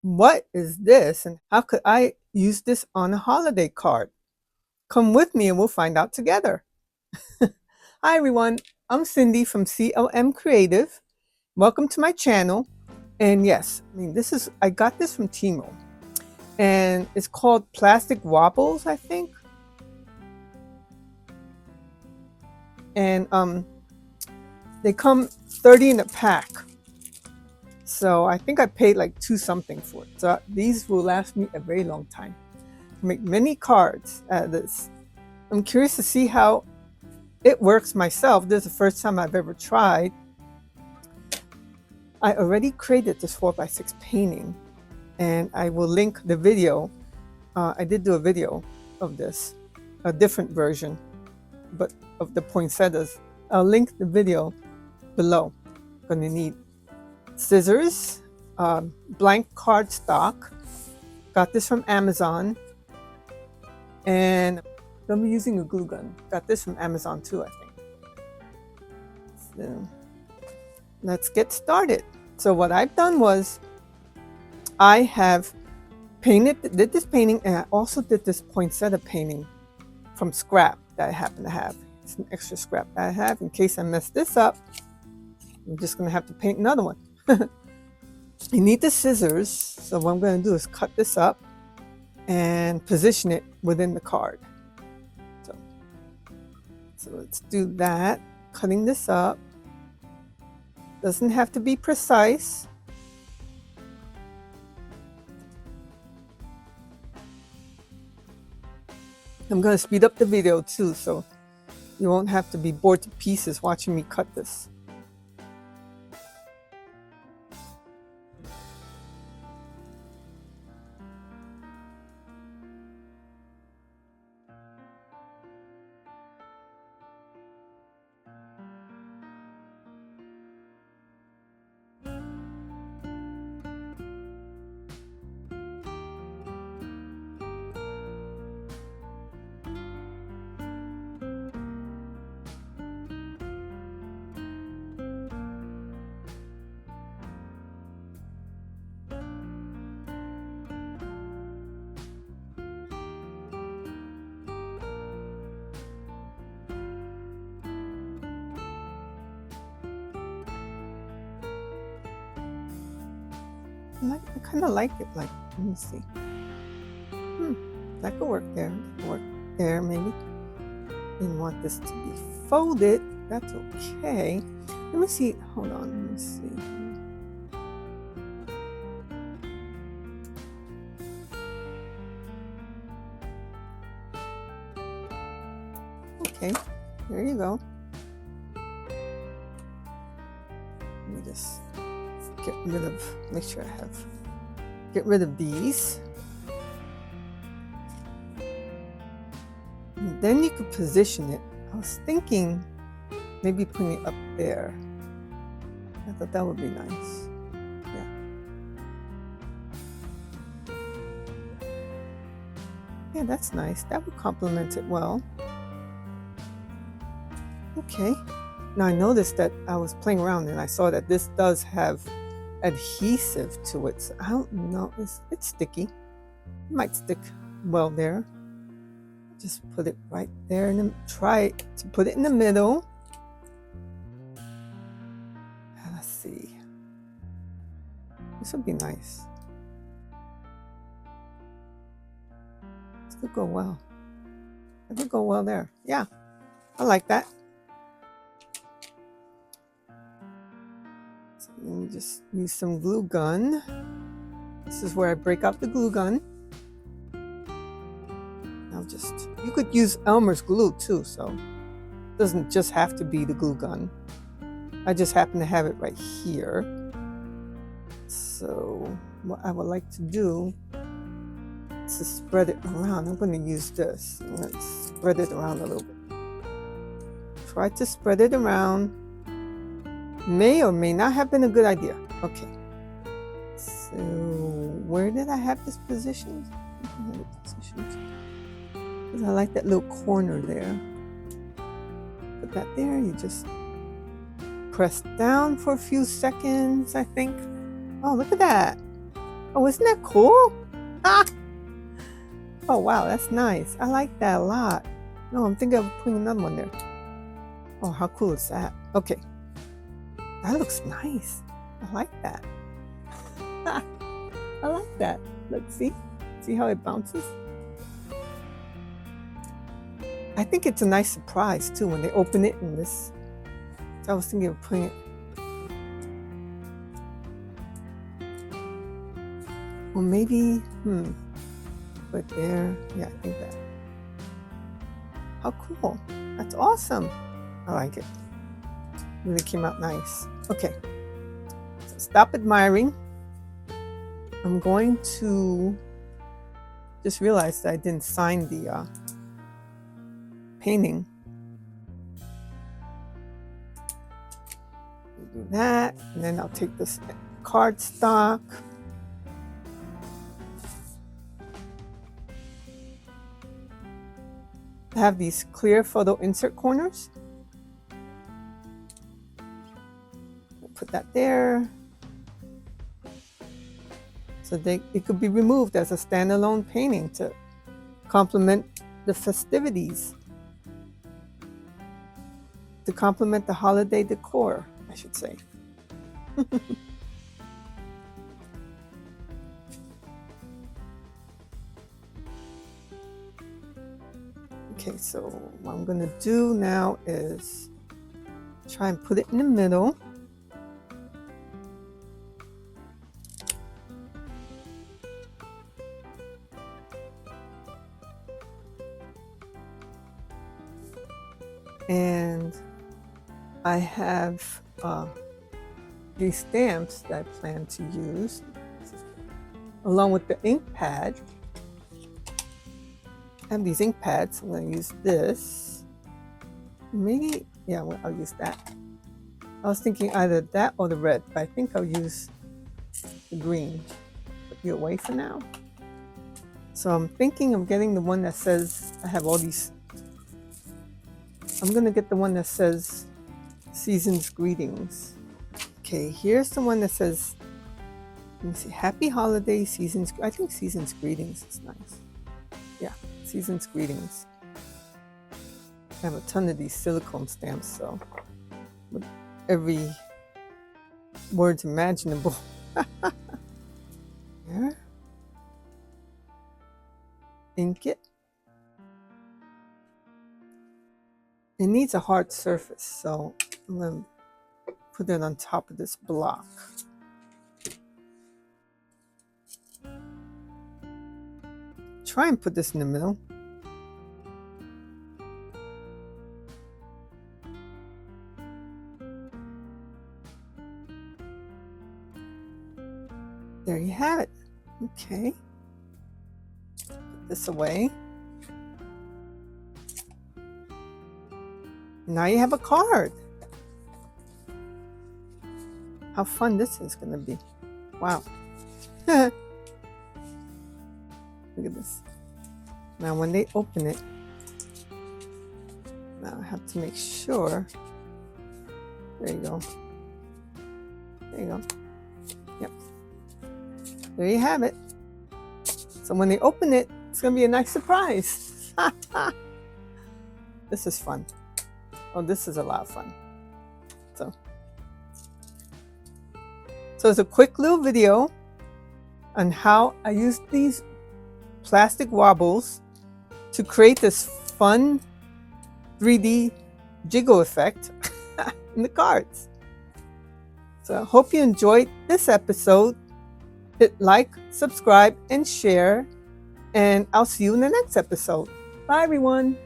What is this and how could I use this on a holiday card? Come with me and we'll find out together. Hi everyone, I'm Cindy from CLM Creative. Welcome to my channel. And yes, I got this from Temu. And it's called Plastic Wobbles, I think. And they come 30 in a pack. So I think I paid like $2 something for it. So these will last me a very long time. I make many cards out of this. I'm curious to see how it works myself. This is the first time I've ever tried. I already created this 4x6 painting and I will link the video. I did do a video of this, a different version, but of the poinsettias. I'll link the video below. I'm gonna need scissors, blank cardstock. Got this from Amazon. And I'm using a glue gun. Got this from Amazon too, I think. So let's get started. So what I've done was I have did this painting, and I also did this poinsettia painting from scrap that I happen to have. It's an extra scrap that I have in case I mess this up. I'm just gonna have to paint another one. You need the scissors. So what I'm gonna do is cut this up and position it within the card. So let's do that. Cutting this up. Doesn't have to be precise. I'm going to speed up the video too, so you won't have to be bored to pieces watching me cut this. I kind of like it. Like, let me see. That could work there. That could work there, maybe. Didn't want this to be folded. That's okay. Let me see. Hold on. Let me see. Okay. There you go. Let me just make sure I get rid of these. And then you could position it. I was thinking maybe putting it up there. I thought that would be nice. Yeah, that's nice. That would complement it well. Okay. Now I noticed that I was playing around and I saw that this does have adhesive to it. So I don't know. It's sticky. It might stick well there. Just put it right there and then try to put it in the middle. Let's see. This would be nice. This could go well. It could go well there. Yeah, I like that. So let me just use some glue gun. This is where I break out the glue gun. You could use Elmer's glue too, so it doesn't just have to be the glue gun. I just happen to have it right here. So what I would like to do is to spread it around. I'm going to use this. I'm going to spread it around a little bit. Try to spread it around. May or may not have been a good idea. Okay. So where did I have this positioned? I like that little corner there. Put that there. You just press down for a few seconds, I think. Oh, look at that. Oh, isn't that cool? Ah! Oh, wow, that's nice. I like that a lot. No, I'm thinking of putting another one there. Oh, how cool is that? Okay. That looks nice. I like that. I like that. Let's see. See how it bounces? I think it's a nice surprise too when they open it in this. So I was thinking of putting it. Well, maybe, put there. Yeah, I think that. How cool. That's awesome. I like it. Really came out nice. Okay. So stop admiring. I'm going to just realize that I didn't sign the painting. Do that, and then I'll take this cardstock. I have these clear photo insert corners. Put that there. So it could be removed as a standalone painting to complement the festivities. To complement the holiday decor, I should say. Okay, so what I'm gonna do now is try and put it in the middle. And I have these stamps that I plan to use along with the ink pad. I have these ink pads. I'm going to use this. Maybe, yeah, well, I'll use that. I was thinking either that or the red, but I think I'll use the green. Put you away for now. So I'm thinking of getting the one that says, I have all these. I'm going to get the one that says Season's Greetings. Okay, here's the one that says, let me see, Happy Holiday, Season's, I think Season's Greetings is nice. Yeah, Season's Greetings. I have a ton of these silicone stamps, so with every word imaginable. There. Ink it. It needs a hard surface, so I'm going to put it on top of this block. Try and put this in the middle. There you have it. Okay. Put this away. Now you have a card. How fun this is going to be. Wow. Look at this. Now when they open it, now I have to make sure. There you go. There you go. Yep. There you have it. So when they open it, it's going to be a nice surprise. This is fun. Oh, this is a lot of fun. So it's a quick little video on how I used these plastic wobbles to create this fun 3D jiggle effect in the cards. So I hope you enjoyed this episode. Hit like, subscribe, and share. And I'll see you in the next episode. Bye, everyone.